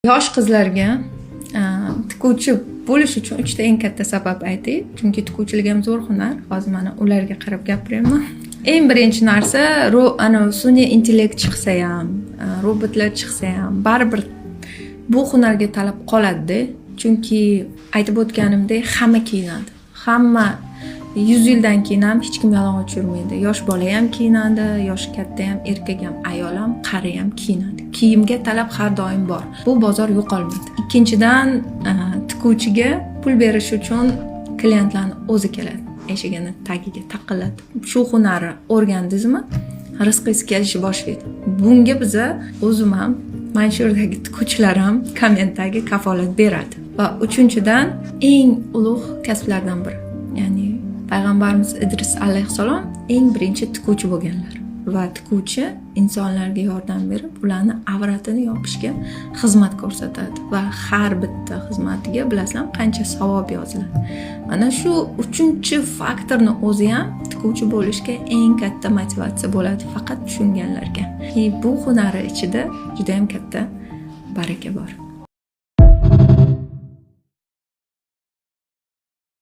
Yosh qizlarga tikuvchi bo'lish uchun 3 ta eng katta sabab aytay. Chunki tikuvchilik ham zo'r hunar. Hozir mana ularga qarab gapiryapman. Eng birinchi narsa, sun'iy intellekt chiqsa ham, robotlar chiqsa ham, baribir bu hunarga talab qoladi-da. Chunki aytib o'tganimdek, hamma kiyinadi. Hamma 100 yildan keyin ham hech kim yalang'och yurmaydi. Yosh bola ham kiyinadi, yosh katta ham, erkak ham, ayol ham, qari ham kiyinadi. Kiyimga talab har doim bor. Bu bozor yo'qolmaydi. Ikkinchidan, tikuvchiga pul berish uchun klientlarni o'zi keladi. Eshigini tagiga taqillatib, shu hunarni o'rgandingizmi, rizqingiz kelishni boshlaydi. Bunga biza o'zim ham, mana shu yerdagi tikuvchilar ham kommentdagi kafolat beradi. Va uchinchidan, eng ulug' kasblardan biri. Ya'ni Payg'ambarimiz Idris alayhissalom eng birinchi tikuvchi bo'lganlar. Va tikuvchi insonlarga yordam berib, ularni avratini yopishga xizmat ko'rsatadi va har bitta xizmatiga bilasan qancha savob yoziladi. Mana shu 3-faktorni o'zi ham tikuvchi bo'lishga eng katta motivatsiya bo'ladi faqat tushunganlarga. Bu hunari ichida juda ham katta baraka bor.